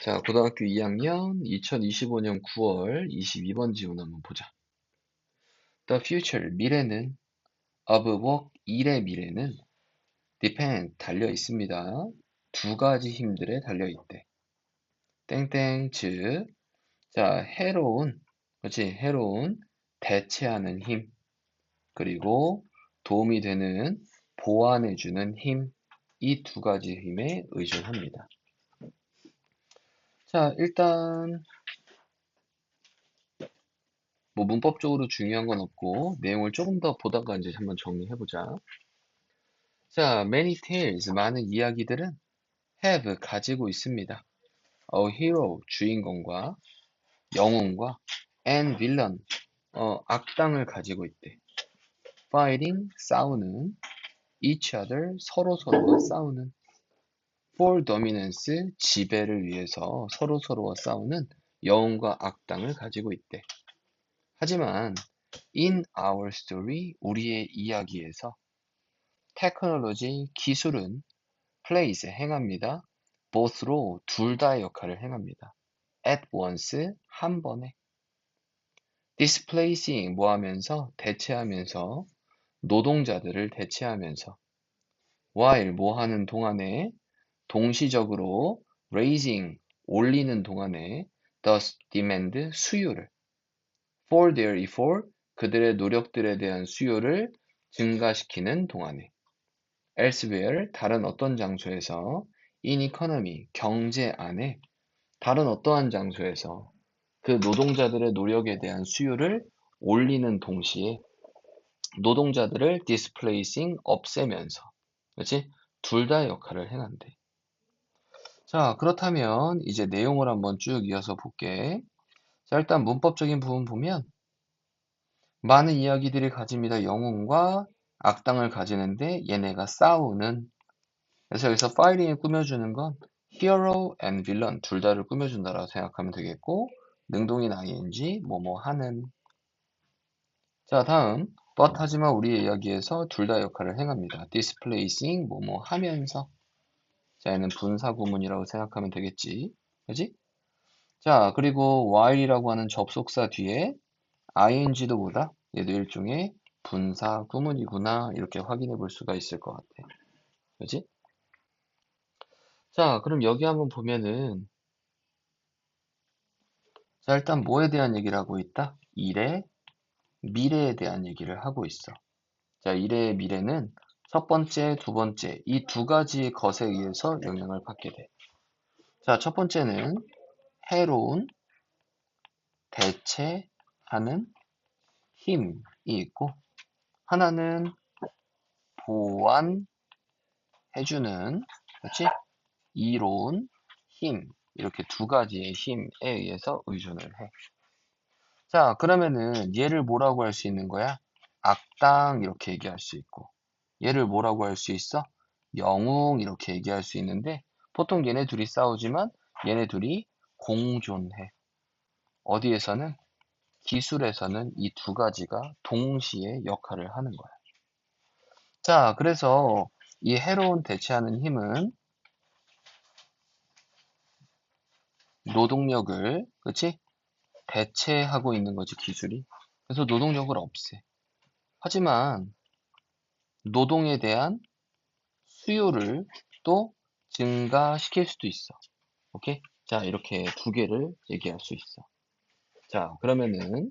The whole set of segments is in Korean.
자, 고등학교 2학년 2025년 9월 22번 지문 한번 보자. The future, 미래는 of work, 일의 미래는 depend, 달려 있습니다. 두 가지 힘들에 달려 있대. 땡땡, 즉, 자, 해로운, 그렇지, 해로운, 대체하는 힘, 그리고 도움이 되는, 보완해주는 힘, 이 두 가지 힘에 의존합니다. 자, 일단 뭐 문법적으로 중요한 건 없고 내용을 조금 더 보다가 이제 한번 정리해보자. 자, many tales, 많은 이야기들은 have, 가지고 있습니다. A hero, 주인공과 영웅과 and villain, 악당을 가지고 있대. fighting, 싸우는 each other, 서로서로와 싸우는 for dominance, 지배를 위해서 서로서로와 싸우는 영웅과 악당을 가지고 있대. 하지만 in our story, 우리의 이야기에서 technology, 기술은 plays, 행합니다. both로 둘 다의 역할을 행합니다. at once, 한 번에. displacing, 뭐 하면서? 대체하면서, 노동자들을 대체하면서. while, 뭐 하는 동안에? 동시적으로 raising, 올리는 동안에 thus demand, 수요를. for their effort, 그들의 노력들에 대한 수요를 증가시키는 동안에. elsewhere, 다른 어떤 장소에서. in economy, 경제 안에. 다른 어떠한 장소에서 그 노동자들의 노력에 대한 수요를 올리는 동시에 노동자들을 displacing, 없애면서. 그렇지? 둘 다 역할을 행한대. 자, 그렇다면 이제 내용을 한번 쭉 이어서 볼게. 자, 일단 문법적인 부분 보면 많은 이야기들이 가집니다. 영웅과 악당을 가지는데 얘네가 싸우는. 그래서 여기서 fighting을 꾸며주는 건 hero and villain 둘 다를 꾸며준다라고 생각하면 되겠고, 능동인 ing, 뭐뭐 하는. 자, 다음 but, 하지만 우리의 이야기에서 둘 다 역할을 행합니다. displacing, 뭐뭐 하면서. 자, 얘는 분사 구문이라고 생각하면 되겠지. 그지? 자, 그리고 while이라고 하는 접속사 뒤에 ing도 보다 얘도 일종의 분사 구문이구나, 이렇게 확인해 볼 수가 있을 것 같아. 그지? 자, 그럼 여기 한번 보면은, 자, 일단 뭐에 대한 얘기를 하고 있다? 일의 미래에 대한 얘기를 하고 있어. 자, 일의 미래는 첫 번째, 두 번째, 이 두 가지 것에 의해서 영향을 받게 돼. 자, 첫 번째는 해로운, 대체하는 힘이 있고, 하나는 보완해주는, 그렇지? 이로운 힘, 이렇게 두 가지의 힘에 의해서 의존을 해. 자, 그러면은 얘를 뭐라고 할 수 있는 거야? 악당, 이렇게 얘기할 수 있고, 얘를 뭐라고 할 수 있어? 영웅, 이렇게 얘기할 수 있는데, 보통 얘네 둘이 싸우지만 얘네 둘이 공존해. 어디에서는? 기술에서는 이 두 가지가 동시에 역할을 하는 거야. 자, 그래서 이 해로운 대체하는 힘은 노동력을, 그치? 대체하고 있는 거지, 기술이. 그래서 노동력을 없애. 하지만 노동에 대한 수요를 또 증가시킬 수도 있어. 오케이? 자, 이렇게 두 개를 얘기할 수 있어. 자, 그러면은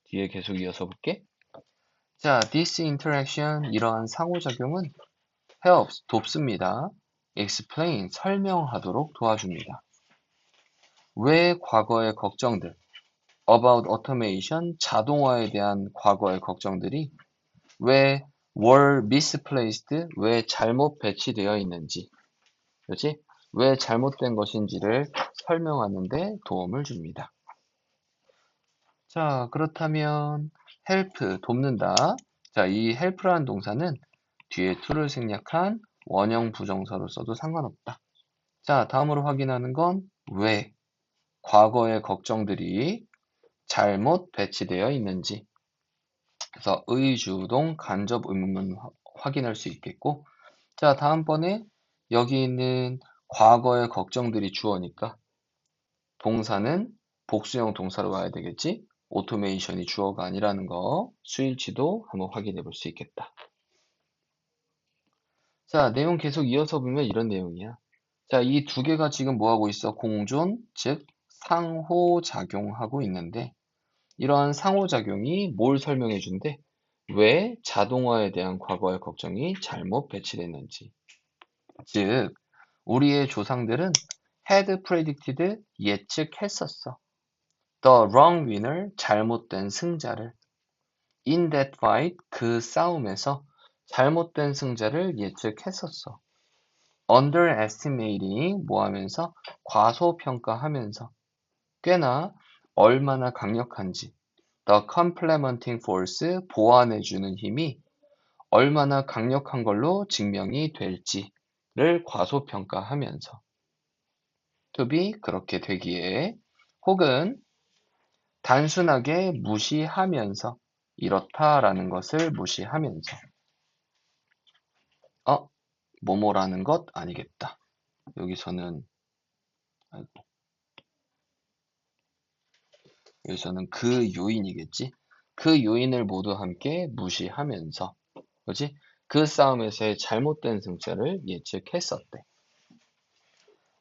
뒤에 계속 이어서 볼게. 자, this interaction, 이러한 상호작용은 helps, 돕습니다. explain, 설명하도록 도와줍니다. 왜 과거의 걱정들, about automation, 자동화에 대한 과거의 걱정들이 왜 were misplaced, 왜 잘못 배치되어 있는지, 그렇지? 왜 잘못된 것인지를 설명하는 데 도움을 줍니다. 자, 그렇다면 help, 돕는다. 자, 이 help라는 동사는 뒤에 to를 생략한 원형 부정사로 써도 상관없다. 자, 다음으로 확인하는 건 왜 과거의 걱정들이 잘못 배치되어 있는지. 그래서 의주동 간접 의문문 확인할 수 있겠고, 자, 다음번에 여기 있는 과거의 걱정들이 주어니까 동사는 복수형 동사로 와야 되겠지? 오토메이션이 주어가 아니라는 거 수일치도 한번 확인해 볼 수 있겠다. 자, 내용 계속 이어서 보면 이런 내용이야. 자, 이 두 개가 지금 뭐 하고 있어? 공존, 즉 상호작용하고 있는데 이러한 상호작용이 뭘 설명해 준대? 왜 자동화에 대한 과거의 걱정이 잘못 배치됐는지. 즉, 우리의 조상들은 had predicted 예측했었어. The wrong winner 잘못된 승자를 in that fight 그 싸움에서 잘못된 승자를 예측했었어. underestimating 뭐 하면서 과소평가하면서 꽤나 얼마나 강력한지 the complementing force 보완해주는 힘이 얼마나 강력한 걸로 증명이 될지를 과소평가하면서 to be 그렇게 되기에 혹은 단순하게 무시하면서 이렇다라는 것을 무시하면서 뭐뭐라는 것 아니겠다. 여기서는 아이고, 여기서는 그 요인이겠지. 그 요인을 모두 함께 무시하면서 그지? 그 싸움에서의 잘못된 승자를 예측했었대.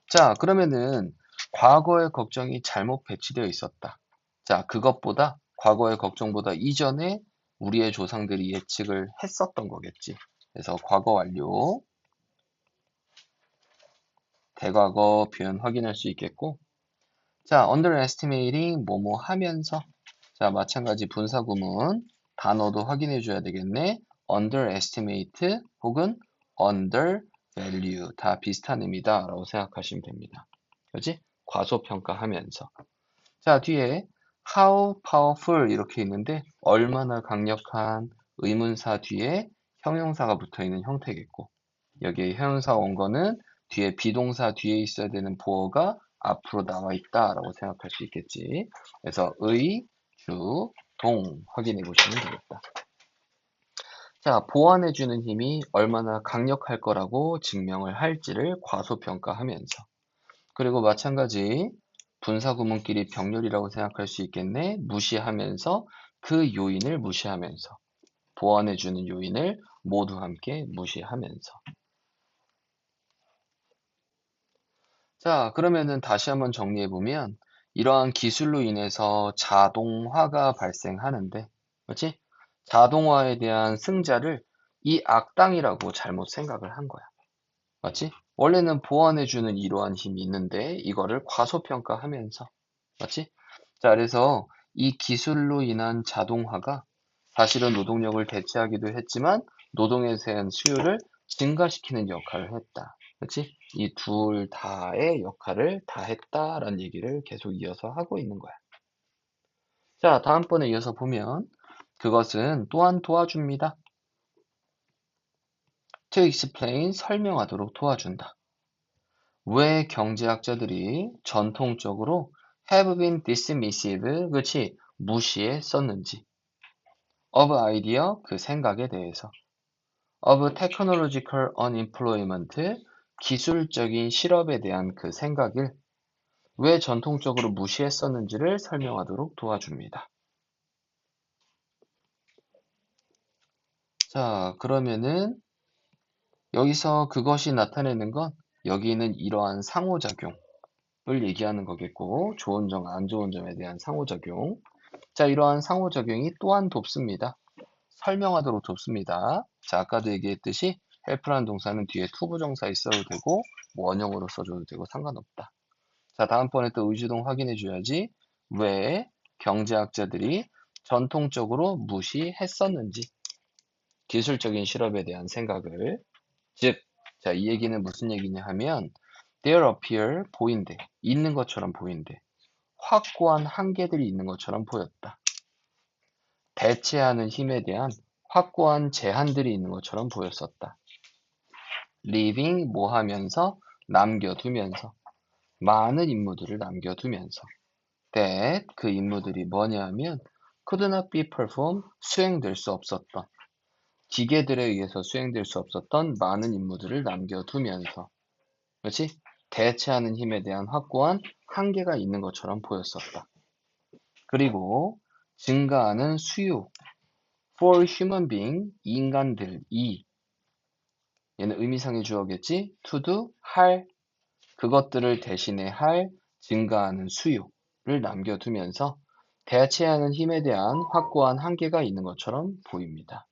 자, 그러면은 과거의 걱정이 잘못 배치되어 있었다. 자, 그것보다 과거의 걱정보다 이전에 우리의 조상들이 예측을 했었던 거겠지. 그래서 과거 완료, 대과거 표현 확인할 수 있겠고, 자, underestimating 뭐뭐 하면서, 자, 마찬가지 분사구문 단어도 확인해 줘야 되겠네. underestimate 혹은 undervalue 다 비슷한 의미다라고 생각하시면 됩니다. 그렇지? 과소평가하면서. 자, 뒤에 how powerful 이렇게 있는데 얼마나 강력한 의문사 뒤에 형용사가 붙어 있는 형태겠고 여기에 형용사 원거는 뒤에 비동사 뒤에 있어야 되는 보어가 앞으로 나와 있다라고 생각할 수 있겠지. 그래서 의, 주, 동 확인해 보시면 되겠다. 자, 보완해주는 힘이 얼마나 강력할 거라고 증명을 할지를 과소평가하면서 그리고 마찬가지 분사구문끼리 병렬이라고 생각할 수 있겠네. 무시하면서 그 요인을 무시하면서 보완해주는 요인을 모두 함께 무시하면서 자, 그러면은 다시 한번 정리해보면 이러한 기술로 인해서 자동화가 발생하는데 그렇지? 자동화에 대한 승자를 이 악당이라고 잘못 생각을 한 거야. 맞지? 원래는 보완해주는 이러한 힘이 있는데 이거를 과소평가하면서 맞지? 자, 그래서 이 기술로 인한 자동화가 사실은 노동력을 대체하기도 했지만 노동에 대한 수요를 증가시키는 역할을 했다. 그렇지? 이 둘 다의 역할을 다 했다라는 얘기를 계속 이어서 하고 있는 거야. 자, 다음번에 이어서 보면 그것은 또한 도와줍니다. To explain 설명하도록 도와준다. 왜 경제학자들이 전통적으로 have been dismissive, 그치? 무시했었는지. of idea, 그 생각에 대해서. of technological unemployment, 기술적인 실업에 대한 그 생각을 왜 전통적으로 무시했었는지를 설명하도록 도와줍니다. 자, 그러면은 여기서 그것이 나타내는 건 여기는 이러한 상호작용을 얘기하는 거겠고, 좋은 점, 안 좋은 점에 대한 상호작용. 자, 이러한 상호작용이 또한 돕습니다. 설명하도록 돕습니다. 자, 아까도 얘기했듯이 help라는 동사는 뒤에 to 부정사 있어도 되고 원형으로 써줘도 되고 상관없다. 자, 다음번에 또 의주동 확인해 줘야지. 왜 경제학자들이 전통적으로 무시했었는지 기술적인 실업에 대한 생각을 즉, 자, 이 얘기는 무슨 얘기냐 하면 there appear 보인대 있는 것처럼 보인대 확고한 한계들이 있는 것처럼 보였다. 대체하는 힘에 대한 확고한 제한들이 있는 것처럼 보였었다. leaving 뭐 하면서 남겨두면서 많은 임무들을 남겨두면서 that 그 임무들이 뭐냐 하면 could not be performed 수행될 수 없었던 기계들에 의해서 수행될 수 없었던 많은 임무들을 남겨두면서 그렇지? 대체하는 힘에 대한 확고한 한계가 있는 것처럼 보였었다. 그리고 증가하는 수요, for human being, 인간들이, 얘는 의미상의 주어겠지? to do, 할, 그것들을 대신에 할 증가하는 수요를 남겨두면서 대체하는 힘에 대한 확고한 한계가 있는 것처럼 보입니다.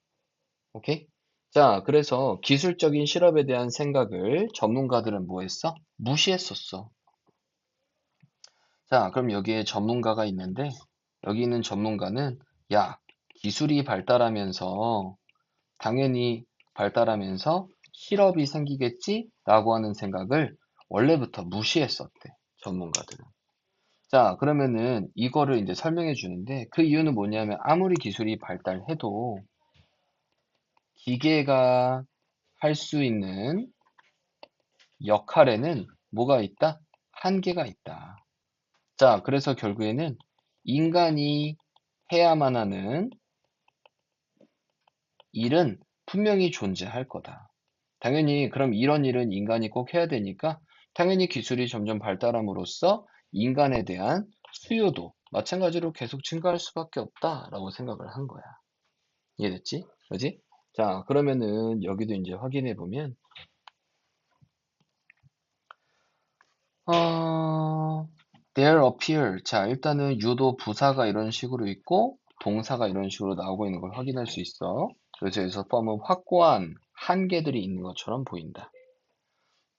오케이? 자, 그래서 기술적인 실험에 대한 생각을 전문가들은 뭐 했어? 무시했었어. 자, 그럼 여기에 전문가가 있는데, 여기 있는 전문가는, 야, 기술이 발달하면서, 당연히 발달하면서 실업이 생기겠지? 라고 하는 생각을 원래부터 무시했었대, 전문가들은. 자, 그러면은 이거를 이제 설명해 주는데, 그 이유는 뭐냐면, 아무리 기술이 발달해도 기계가 할 수 있는 역할에는 뭐가 있다? 한계가 있다. 자, 그래서 결국에는 인간이 해야만 하는 일은 분명히 존재할 거다. 당연히 그럼 이런 일은 인간이 꼭 해야 되니까 당연히 기술이 점점 발달함으로써 인간에 대한 수요도 마찬가지로 계속 증가할 수밖에 없다라고 생각을 한 거야. 이해됐지? 그지? 자, 그러면은 여기도 이제 확인해 보면 there appear. 자, 일단은 유도 부사가 이런 식으로 있고 동사가 이런 식으로 나오고 있는 걸 확인할 수 있어. 그래서 여기서 form은 확고한 한계들이 있는 것처럼 보인다.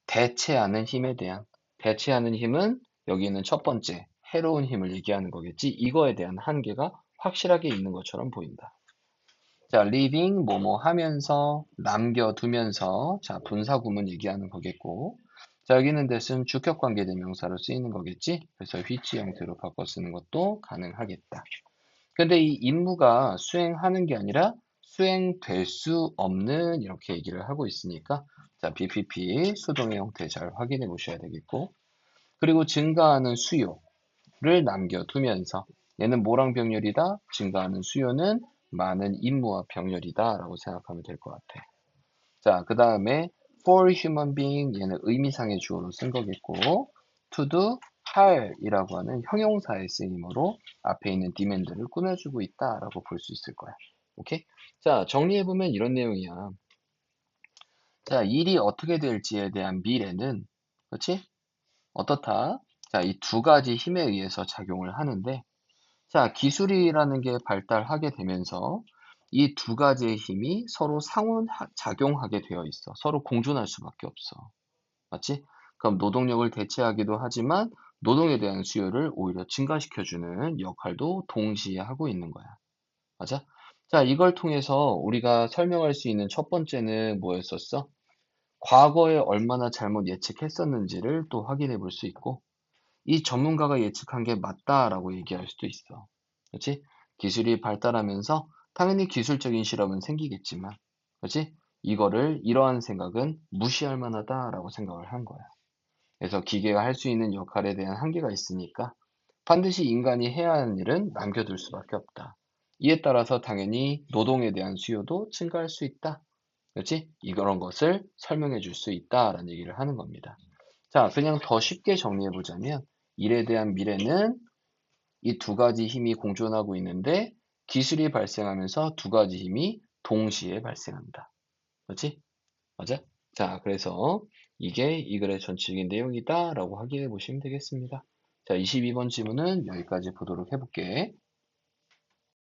대체하는 힘에 대한. 대체하는 힘은 여기 있는 첫 번째 해로운 힘을 얘기하는 거겠지. 이거에 대한 한계가 확실하게 있는 것처럼 보인다. 자, leaving 뭐뭐 하면서 남겨두면서 자, 분사 구문 얘기하는 거겠고 자, 여기 있는 데서는 주격 관계 대명사로 쓰이는 거겠지. 그래서 which 형태로 바꿔 쓰는 것도 가능하겠다. 근데 이 임무가 수행하는 게 아니라 수행될 수 없는 이렇게 얘기를 하고 있으니까 자, BPP 수동의 형태 잘 확인해 보셔야 되겠고 그리고 증가하는 수요를 남겨두면서 얘는 뭐랑 병렬이다? 증가하는 수요는 많은 임무와 병렬이다 라고 생각하면 될 것 같아. 자, 그 다음에 for human being 얘는 의미상의 주어로 쓴 거겠고 to do 할이라고 하는 형용사의 쓰임으로 앞에 있는 demand를 꾸며주고 있다라고 볼 수 있을 거야. 오케이? 자, 정리해보면 이런 내용이야. 자, 일이 어떻게 될지에 대한 미래는 그렇지? 어떻다? 자, 이 두 가지 힘에 의해서 작용을 하는데 자, 기술이라는 게 발달하게 되면서 이 두 가지의 힘이 서로 상호작용하게 되어 있어. 서로 공존할 수밖에 없어. 맞지? 그럼 노동력을 대체하기도 하지만 노동에 대한 수요를 오히려 증가시켜주는 역할도 동시에 하고 있는 거야. 맞아? 자, 이걸 통해서 우리가 설명할 수 있는 첫 번째는 뭐였었어? 과거에 얼마나 잘못 예측했었는지를 또 확인해 볼 수 있고, 이 전문가가 예측한 게 맞다라고 얘기할 수도 있어. 그렇지? 기술이 발달하면서 당연히 기술적인 실험은 생기겠지만, 그렇지? 이거를 이러한 생각은 무시할 만하다라고 생각을 한 거야. 그래서 기계가 할 수 있는 역할에 대한 한계가 있으니까 반드시 인간이 해야 하는 일은 남겨둘 수밖에 없다. 이에 따라서 당연히 노동에 대한 수요도 증가할 수 있다. 그렇지? 이런 것을 설명해 줄 수 있다라는 얘기를 하는 겁니다. 자, 그냥 더 쉽게 정리해 보자면 일에 대한 미래는 이 두 가지 힘이 공존하고 있는데 기술이 발생하면서 두 가지 힘이 동시에 발생한다. 그렇지? 맞아? 자, 그래서 이게 이 글의 전체적인 내용이다라고 확인해 보시면 되겠습니다. 자, 22번 지문은 여기까지 보도록 해볼게.